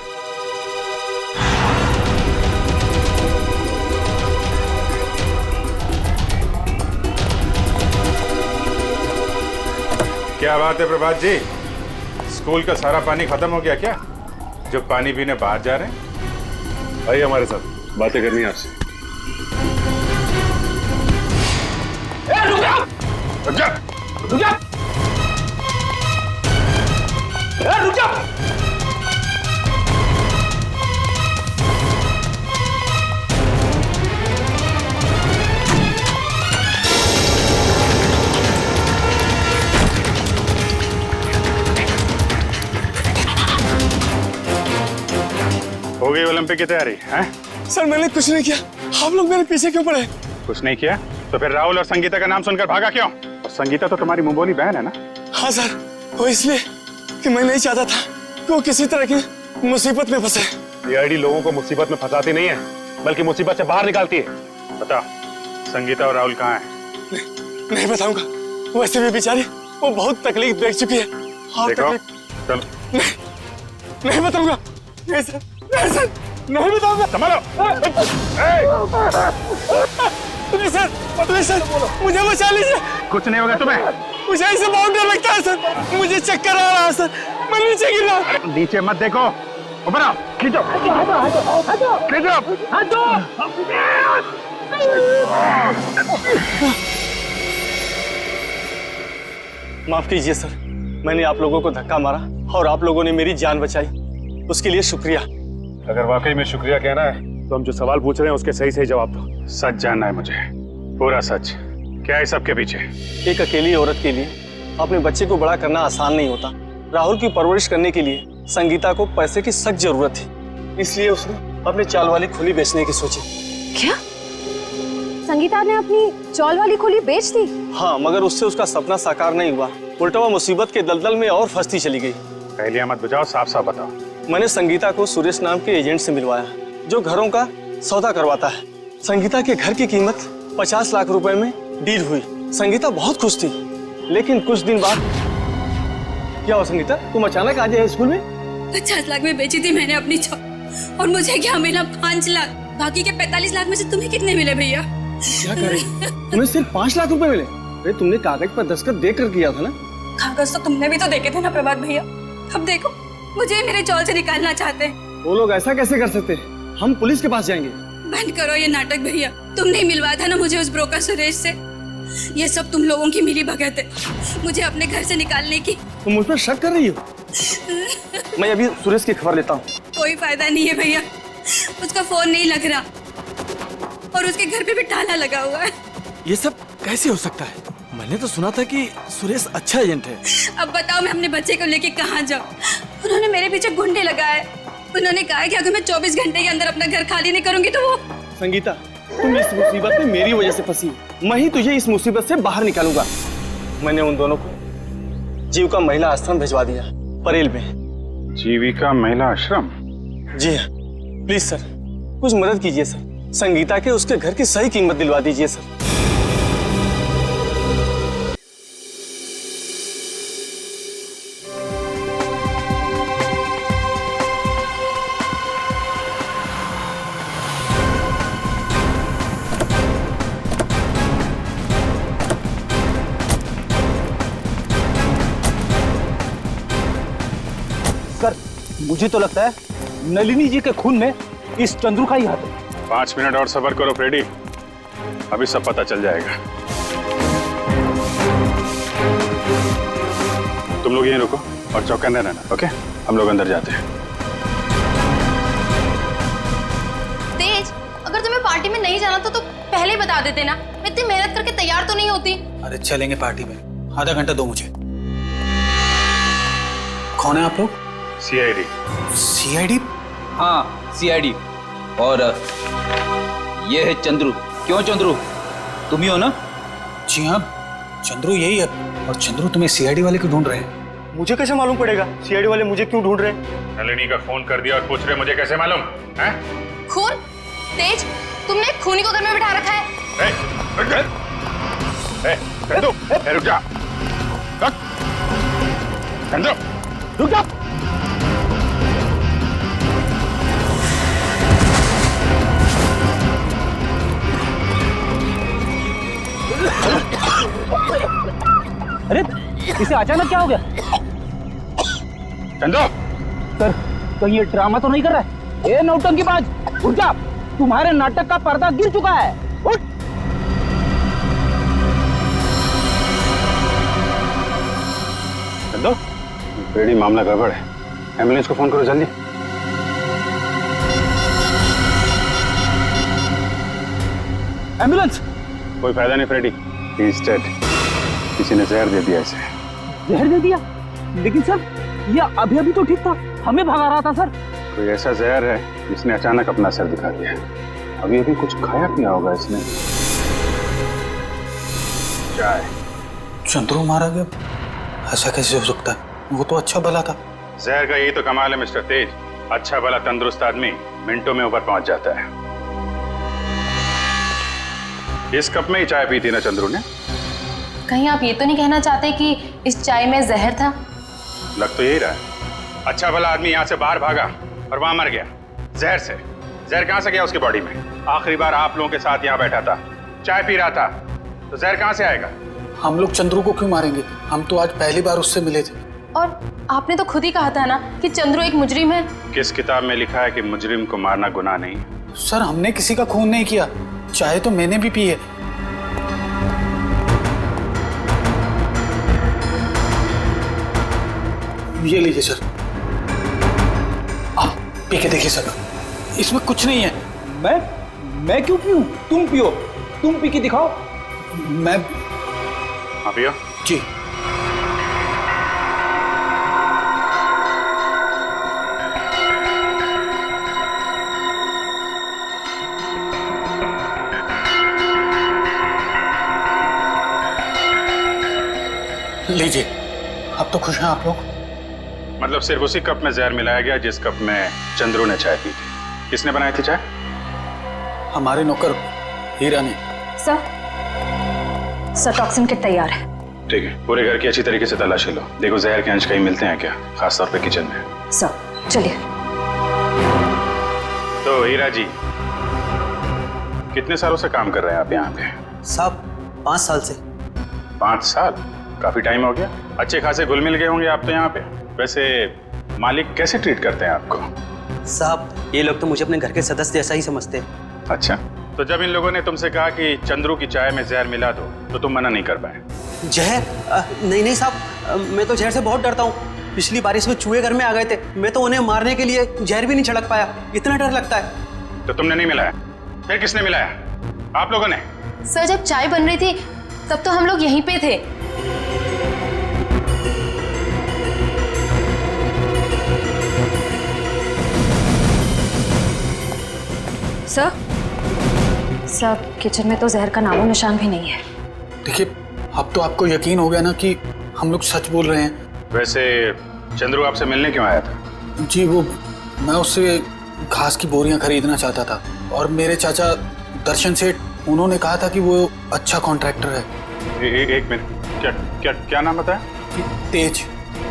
क्या बात है प्रभात जी, स्कूल का सारा पानी खत्म हो गया क्या, जो पानी पीने बाहर जा रहे हैं? आइए हमारे साथ, बातें करनी है आपसे। रुक जा! रुक जा! रुक जा! रुक जा! हो गई ओलंपिक की तैयारी हैं? सर मैंने कुछ नहीं किया, आप लोग मेरे पीछे क्यों पड़े? कुछ नहीं किया तो फिर राहुल और संगीता का नाम सुनकर भागा क्यों? और संगीता तो तुम्हारी मुंहबोली बहन है ना? हाँ सर, वो इसलिए कि मैं नहीं चाहता था कि वो किसी तरह की मुसीबत में फंसे। सीआईडी लोगों को मुसीबत में फंसाती नहीं है, बल्कि मुसीबत से बाहर निकालती है। बता, संगीता और राहुल कहाँ हैं? नहीं बताऊंगा, वैसे भी बेचारी वो बहुत तकलीफ देख चुकी है। देखो, चलो। नहीं बताऊंगा। नहीं सर, नहीं सर, नहीं बताऊंगा। संभालो। नहीं सर, नहीं सर, मुझे बचा लीजिए। कुछ नहीं होगा तुम्हें। मुझे इससे बहुत डर लगता है सर, मुझे चक्कर आ रहा है सर, मैं नीचे गिर रहा हूँ। नीचे मत देखो, ऊपर आओ, खींचो, माफ कीजिए सर, मैंने आप लोगों को धक्का मारा और आप लोगों ने मेरी जान बचाई, उसके लिए शुक्रिया। अगर वाकई में शुक्रिया कहना है तो हम जो सवाल पूछ रहे हैं उसके सही सही जवाब दो। सच जानना है मुझे, पूरा सच। क्या है सबके पीछे? एक अकेली औरत के लिए अपने बच्चे को बड़ा करना आसान नहीं होता। राहुल की परवरिश करने के लिए संगीता को पैसे की सख्त जरूरत थी, इसलिए उसने अपने चाल वाली खोली बेचने की सोची। क्या? संगीता ने अपनी चौल वाली खोली बेच दी? हाँ, मगर उससे उसका सपना साकार नहीं हुआ, उल्टा वो मुसीबत के दलदल में और फंसती चली गई। पहले मत बुझाओ, साफ साफ बताओ। मैंने संगीता को सुरेश नाम के एजेंट से मिलवाया, जो घरों का सौदा करवाता है। संगीता के घर की कीमत 50 लाख रुपए में डील हुई। संगीता बहुत खुश थी, लेकिन कुछ दिन बाद क्या हुआ? संगीता, तुम अचानक आ गए स्कूल में? 50 लाख में बेची थी मैंने अपनी चौल, और मुझे क्या मिला? 5 लाख। बाकी के 45 लाख में से तुम्हें कितने मिले भैया? क्या करें, तुम्हें सिर्फ 5 लाख रुपए मिले? अरे तुमने कागज पर दस्तखत देकर किया था ना? कागज तो तुमने भी तो देखे थे ना प्रभात भैया। अब देखो, मुझे मेरे चौल से निकालना चाहते हैं। वो लोग ऐसा कैसे कर सकते हैं? हम पुलिस के पास जाएंगे। बंद करो ये नाटक भैया, तुमने ही मिलवाया था ना मुझे उस ब्रोकर सुरेश से। ये सब तुम लोगों की मिली भगत है मुझे अपने घर से निकालने की। तुम मुझ पर शक कर रही हो? मैं अभी सुरेश की खबर लेता हूँ। कोई फायदा नहीं है भैया, उसका फोन नहीं लग रहा और उसके घर पे भी ताला लगा हुआ है। ये सब कैसे हो सकता है? मैंने तो सुना था कि सुरेश अच्छा एजेंट है। अब बताओ मैं अपने बच्चे को लेके कहाँ जाऊँ? उन्होंने मेरे पीछे गुंडे लगाए। उन्होंने कहा कि अगर मैं 24 घंटे के अंदर अपना घर खाली नहीं करूंगी तो वो। संगीता, तुम इस मुसीबत में मेरी वजह से फंसी, मैं ही तुझे इस मुसीबत से बाहर निकालूंगा। मैंने उन दोनों को जीविका महिला आश्रम भिजवा दिया, परेल में। जीविका महिला आश्रम? जी हाँ, प्लीज सर, कुछ मदद कीजिए सर। संगीता के उसके घर की सही कीमत दिलवा दीजिए सर। सर, मुझे तो लगता है नलिनी जी के खून में इस चंद्रू का ही हाथ है। 5 मिनट और सब्र करो फ्रेडी, अभी सब पता चल जाएगा। तुम लोग यहीं रुको और चौकन्ने रहना, ओके? हम लोग अंदर जाते हैं। तेज, अगर तुम्हें पार्टी में नहीं जाना तो पहले ही बता देते ना, मैं इतनी मेहनत करके तैयार तो नहीं होती। अरे चलेंगे पार्टी में, आधा घंटा दो मुझे। कौन है आप लोग? सीआईडी। सीआईडी? हाँ सीआईडी। और ये है चंद्रू। क्यों चंद्रू, तुम ही हो ना? जी हाँ, चंद्रू यही है। और चंद्रू तुम्हें सीआईडी वाले क्यों ढूंढ रहे हैं? मुझे कैसे मालूम पड़ेगा सीआईडी वाले मुझे क्यों ढूंढ रहे हैं? नलिनी का फोन कर दिया और पूछ रहे मुझे कैसे मालूम है? खून? तेज, तुमने खूनी को घर में बिठा रखा है। रुक जा, रुक जा। अरे इसे अचानक क्या हो गया? चंदो सर कहीं ये ड्रामा तो नहीं कर रहा है? ए नौटंकीबाज, उठ जा, तुम्हारे नाटक का पर्दा गिर चुका है, उठ। चंदो, बेड़ी मामला गड़बड़ है, एम्बुलेंस को फोन करो जल्दी। एम्बुलेंस? कोई फायदा नहीं फ्रेडी, ही इज डेड। किसी ने जहर दे दिया इसे। जहर दे दिया? लेकिन सर ये अभी अभी तो ठीक था, हमें भगा रहा था सर। कोई ऐसा जहर है जिसने अचानक अपना असर दिखा दिया। अभी अभी कुछ खाया पिया होगा इसने। चाय। चंद्रू मारा गया? ऐसा कैसे हो सकता है? वो तो अच्छा भला था। जहर का यही तो कमाल है मिस्टर तेज, अच्छा भला तंदुरुस्त आदमी मिनटों में ऊपर पहुंच जाता है। इस कप में ही चाय पी थी ना चंद्रू ने? कहीं आप ये तो नहीं कहना चाहते कि इस चाय में जहर था? लग तो यही रहा है। अच्छा भला आदमी यहाँ से बाहर भागा और वहां मर गया जहर से। जहर कहां से गया उसकी बॉडी में? आखिरी बार आप लोगों के साथ यहाँ बैठा था, चाय पी रहा था, तो जहर कहां से आएगा? हम लोग चंद्रू को क्यों मारेंगे? हम तो आज पहली बार उससे मिले थे। और आपने तो खुद ही कहा था ना कि चंद्रू एक मुजरिम है। किस किताब में लिखा है कि मुजरिम को मारना गुनाह नहीं है? सर हमने किसी का खून नहीं किया, चाय तो मैंने भी पी है। ये लीजिए सर, आप पी के देखिए सर, इसमें कुछ नहीं है। मैं क्यों पीऊं? तुम पियो, तुम पी के दिखाओ। मैं हाँ पियो जी। लीजिए, अब तो खुश हैं आप लोग? मतलब सिर्फ उसी कप में जहर मिलाया गया जिस कप में चंद्रू ने चाय पी थी। किसने बनाई थी चाय? हमारे नौकर हीरा ने। सर टॉक्सिन किट तैयार है। ठीक है, पूरे घर की अच्छी तरीके से तलाशी लो, देखो जहर के अंश कहीं मिलते हैं क्या, खासतौर पे किचन में। सर चलिए। तो हीरा जी, कितने सालों से काम कर रहे हैं आप यहाँ पे? साहब 5 साल से। 5 साल? काफी टाइम हो गया। अच्छे खासे घुल मिल गए होंगे आप तो यहाँ पे। वैसे मालिक कैसे ट्रीट करते हैं आपको? साहब ये लोग तो मुझे अपने घर के सदस्य जैसा ही समझते हैं। अच्छा, तो जब इन लोगों ने तुमसे कहा कि चंद्रू की चाय में जहर मिला दो, तो तुम मना नहीं कर पाए? जहर? नहीं साहब, मैं तो जहर से बहुत डरता हूँ। पिछली बारिश में चूहे घर में आ गए थे, मैं तो उन्हें मारने के लिए जहर भी नहीं छिड़क पाया, इतना डर लगता है। तो तुमने नहीं मिलाया? फिर किसने मिलाया? आप लोगों ने? सर जब चाय बन रही थी तब तो हम लोग यहीं पे थे। सर किचन में तो जहर का नामो निशान भी नहीं है। देखिए, अब तो आपको यकीन हो गया ना कि हम लोग सच बोल रहे हैं। वैसे चंद्रू आपसे मिलने क्यों आया था? जी वो मैं उससे घास की बोरियां खरीदना चाहता था, और मेरे चाचा दर्शन सेठ, उन्होंने कहा था कि वो अच्छा कॉन्ट्रैक्टर है। एक मिनट, क्या क्या क्या नाम बताया? तेज।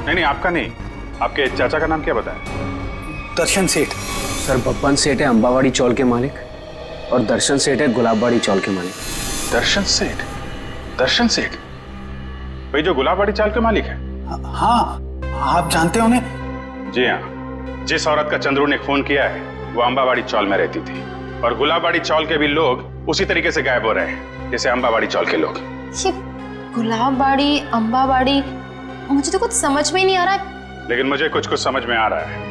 नहीं, आपका नहीं, आपके चाचा का नाम क्या बताया? दर्शन सेठ। सर बप्पन सेठ है अंबावाड़ी चौल के मालिक, और दर्शन सेठ है गुलाबबाड़ी चौल के मालिक। दर्शन सेठ? दर्शन सेठ भाई जो गुलाबबाड़ी चौल के मालिक है? हाँ, आप जानते हो उन्हें? जी हाँ, जिस औरत का चंद्रू ने खून किया है वो अंबावाड़ी चौल में रहती थी, और गुलाबबाड़ी चौल के भी लोग उसी तरीके से गायब हो रहे हैं जैसे अंबावाड़ी चौल के लोग। ये गुलाबबाड़ी, अंबावाड़ी, मुझे तो कुछ समझ में ही नहीं आ रहा है। लेकिन मुझे कुछ कुछ समझ में आ रहा है।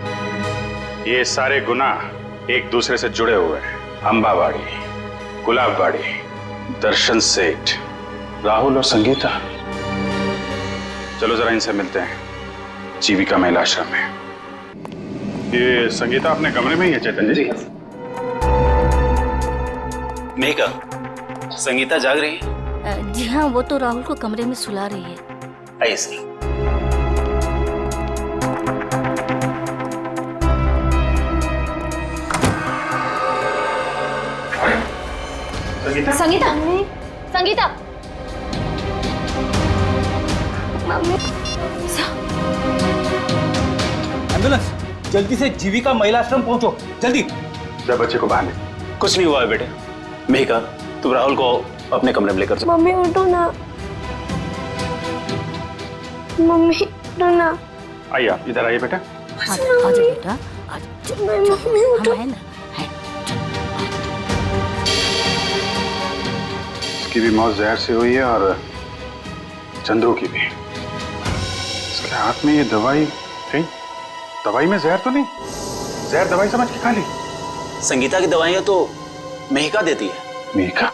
ये सारे गुनाह एक दूसरे से जुड़े हुए हैं। अंबावाड़ी, गुलाबबाड़ी, दर्शन सेठ, राहुल और संगीता। चलो जरा इनसे मिलते हैं, जीविका महिला आश्रम में। ये संगीता अपने कमरे में ही है चैतन्य जी? मेघा, संगीता जाग रही है? जी हाँ, वो तो राहुल को कमरे में सुला रही है। आइए सर। संगीता संगीता संगीता एम्बुलेंस, जल्दी से जीविका महिला आश्रम पहुंचो, जल्दी। जब बच्चे को बाहर ले। कुछ नहीं हुआ है बेटे। मेघा, तुम राहुल को अपने कमरे में लेकर जाओ। मम्मी उठो ना, मम्मी उठो ना। आइए आप इधर आइए बेटा। आजा बेटा, मम्मी उठो। हम है ना। उसकी भी मौत जहर से हुई है और चंद्रू की भी। इसके हाथ में ये दवाई कहीं, दवाई में जहर तो नहीं? जहर दवाई समझ के खा ली? संगीता की दवाइयां तो मेहिका देती है। मेहिका?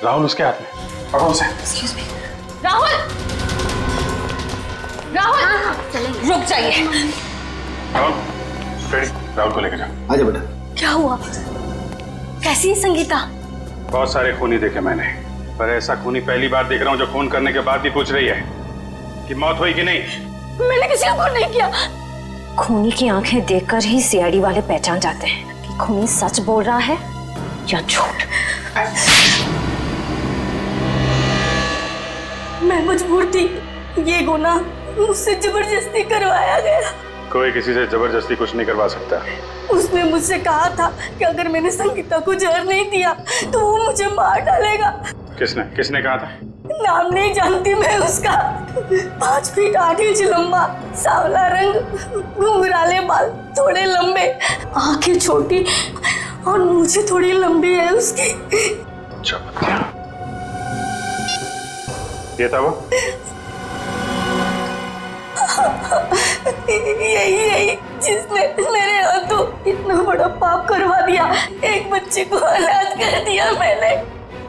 राहुल उसके हाथ में, पकड़ो उसे। राहुल, राहुल रुक जाइए। राहुल, राहुल को लेकर जाओ। आजा बेटा। क्या हुआ? कैसी है संगीता? बहुत सारे खूनी देखे मैंने, पर ऐसा खूनी पहली बार देख रहा हूँ जो खून करने के बाद भी पूछ रही है कि मौत हुई कि नहीं। मैंने किसी को खून नहीं किया। खूनी की आंखें देखकर ही सीआईडी वाले पहचान जाते हैं कि खूनी सच बोल रहा है या झूठ। मैं मजबूर थी, ये गुनाह मुझसे जबरदस्ती करवाया गया। कोई किसी से जबरदस्ती कुछ नहीं करवा सकता। उसने मुझसे कहा था कि अगर मैंने संगीता को जहर नहीं दिया तो वो मुझे मार डालेगा। किसने किसने कहा था? नाम नहीं जानती मैं उसका। 5 फीट 8 इंच लंबा, सांवला रंग, घुंघराले बाल, थोड़े लंबे, आंखें छोटी और मूछें थोड़ी लंबी है उसकी। ये था वो? यही जिसने मेरे हाथों इतना बड़ा पाप करवा दिया। एक बच्चे को अनाथ कर दिया मैंने।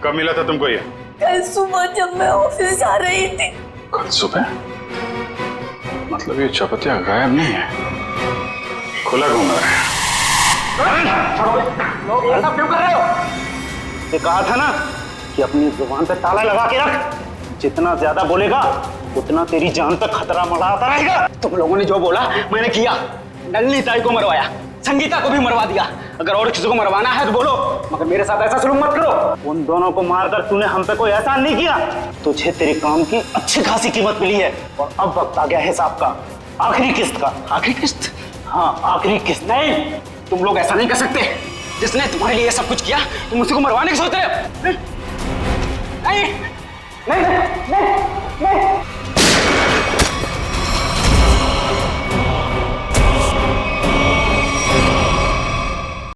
कब मिला था तुमको ये? कल सुबह जब मैं ऑफिस जा रही थी। कल सुबह? मतलब ये चपतिया गायब नहीं है, खुला घूम रहा है। ऐसा क्यों कर रहे हो? ये कहा था ना कि अपनी जुबान पे ताला लगा के रख। जितना ज्यादा बोलेगा उतना तेरी जान पे खतरा मंडराता रहेगा। तुम लोगों ने जो बोला मैंने किया। नलिनी ताई को मरवाया, संगीता को भी मरवा दिया। अगर और किसी को मरवाना है तो बोलो, मगर मेरे साथ ऐसा सलूक मत करो। उन दोनों को मारकर तूने हम पे कोई एहसान नहीं किया। तुझे तेरे काम की अच्छी खासी कीमत मिली है और अब वक्त आ गया हिसाब का, आखिरी किस्त का। आखिरी किस्त? हाँ, आखिरी किस्त। नहीं, तुम लोग ऐसा नहीं कर सकते। जिसने तुम्हारे लिए सब कुछ किया तुम उसी को मरवाने की सोच रहे हो? नहीं नहीं नहीं, नहीं।